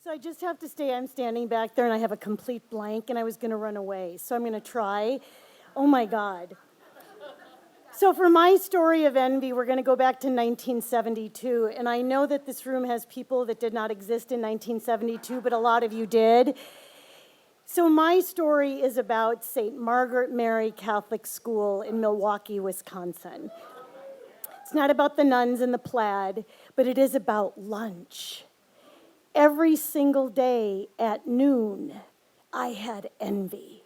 So I just have to stay. I'm standing back there and I have a complete blank and I was going to run away. So I'm going to try. Oh my God. So for my story of envy, we're going to go back to 1972. And I know that this room has people that did not exist in 1972, but a lot of you did. So my story is about St. Margaret Mary Catholic School in Milwaukee, Wisconsin. It's not about the nuns in the plaid, but it is about lunch. Every single day at noon, I had envy.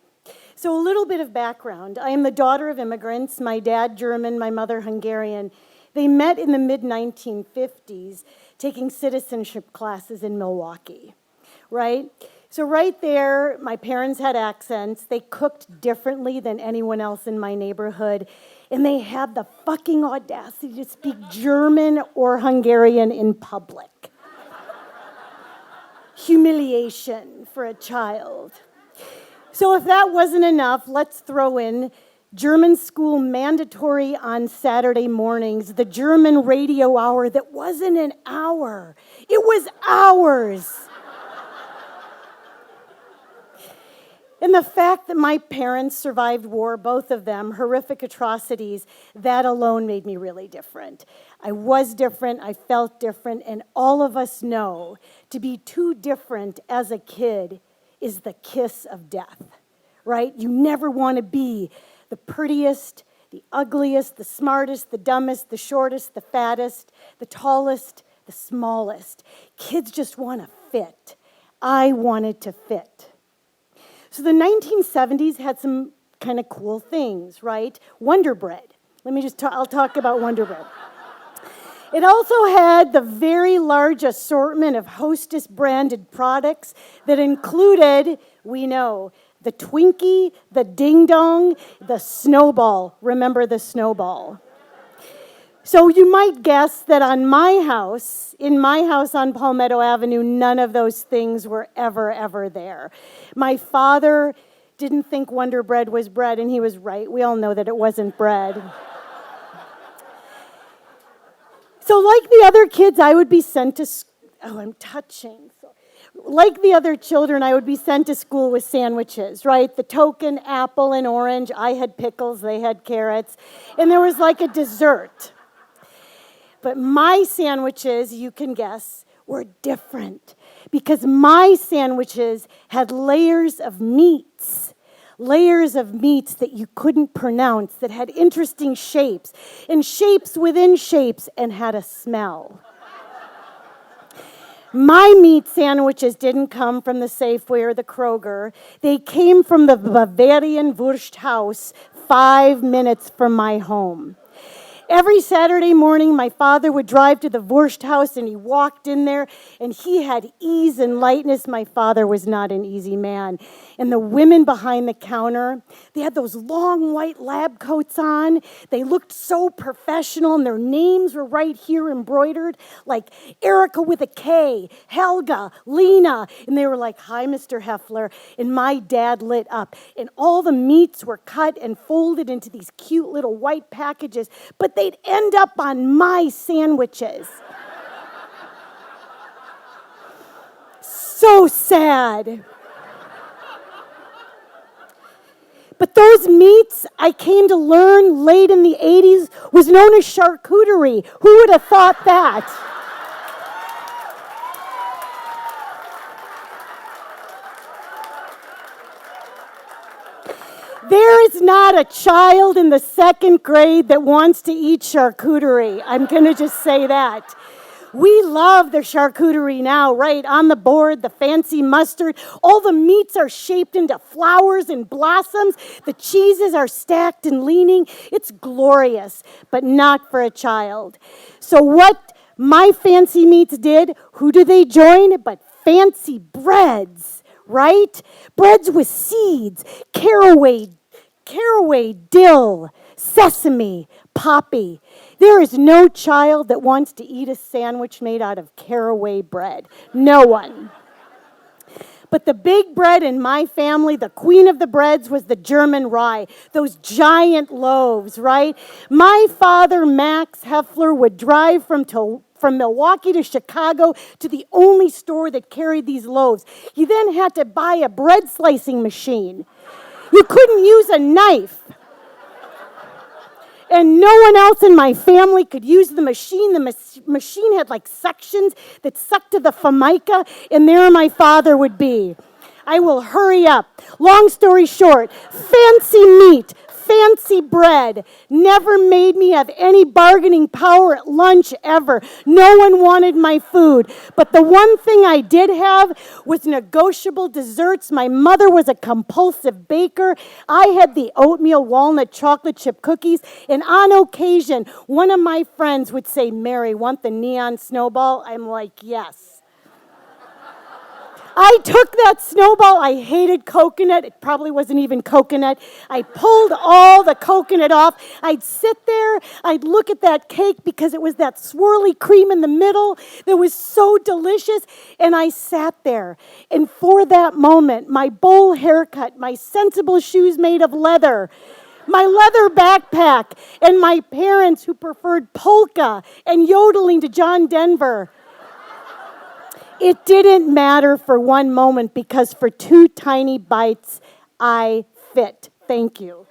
So a little bit of background. I am the daughter of immigrants, my dad German, my mother Hungarian. They met in the mid-1950s taking citizenship classes in Milwaukee, right? So right there, my parents had accents. They cooked differently than anyone else in my neighborhood. And they had the fucking audacity to speak German or Hungarian in public. Humiliation for a child. So if that wasn't enough, let's throw in German school mandatory on Saturday mornings, the German radio hour that wasn't an hour. It was hours. And the fact that my parents survived war, both of them, horrific atrocities, that alone made me really different. I was different, I felt different, and all of us know to be too different as a kid is the kiss of death, right? You never want to be the prettiest, the ugliest, the smartest, the dumbest, the shortest, the fattest, the tallest, the smallest. Kids just want to fit. I wanted to fit. So the 1970s had some kind of cool things, right? Wonder Bread. I'll talk about Wonder Bread. It also had the very large assortment of Hostess branded products that included, we know, the Twinkie, the Ding Dong, the Snowball. Remember the Snowball? So you might guess that in my house on Palmetto Avenue, none of those things were ever there. My father didn't think Wonder Bread was bread, and he was right. We all know that it wasn't bread. So like the other kids, I would be sent to Like the other children, I would be sent to school with sandwiches, right? The token apple and orange. I had pickles, they had carrots. And there was like a dessert. But my sandwiches, you can guess, were different because my sandwiches had layers of meats that you couldn't pronounce, that had interesting shapes, and shapes within shapes, and had a smell. My meat sandwiches didn't come from the Safeway or the Kroger. They came from the Bavarian Wursthaus 5 minutes from my home. Every Saturday morning, my father would drive to the Wursthaus, and he walked in there, and he had ease and lightness. My father was not an easy man. And the women behind the counter, they had those long white lab coats on. They looked so professional, and their names were right here embroidered, like Erica with a K, Helga, Lena. And they were like, "Hi, Mr. Hoefler." And my dad lit up. And all the meats were cut and folded into these cute little white packages, but they'd end up on my sandwiches. So sad. But those meats, I came to learn late in the 80s, was known as charcuterie. Who would have thought that? There is not a child in the 2nd grade that wants to eat charcuterie. I'm going to just say that. We love the charcuterie now, right? On the board, the fancy mustard. All the meats are shaped into flowers and blossoms. The cheeses are stacked and leaning. It's glorious, but not for a child. So what my fancy meats did, who do they join but fancy breads, right? Breads with seeds, caraway, dill, sesame, poppy. There is no child that wants to eat a sandwich made out of caraway bread. No one. But the big bread in my family, the queen of the breads, was the German rye. Those giant loaves, right? My father, Max Hoefler, would drive from from Milwaukee to Chicago to the only store that carried these loaves. You then had to buy a bread slicing machine. You couldn't use a knife. And no one else in my family could use the machine. The machine had like sections that sucked to the formica, and there my father would be. I will hurry up. Long story short, fancy meat, fancy bread never made me have any bargaining power at lunch ever. No one wanted my food. But the one thing I did have was negotiable desserts. My mother was a compulsive baker. I had the oatmeal walnut chocolate chip cookies. And on occasion, one of my friends would say, "Mary, want the neon snowball?" I'm like, yes. I took that snowball. I hated coconut. It probably wasn't even coconut. I pulled all the coconut off. I'd sit there. I'd look at that cake because it was that swirly cream in the middle that was so delicious. And I sat there. And for that moment, my bowl haircut, my sensible shoes made of leather, my leather backpack, and my parents who preferred polka and yodeling to John Denver, it didn't matter for one moment because for 2 tiny bites, I fit. Thank you.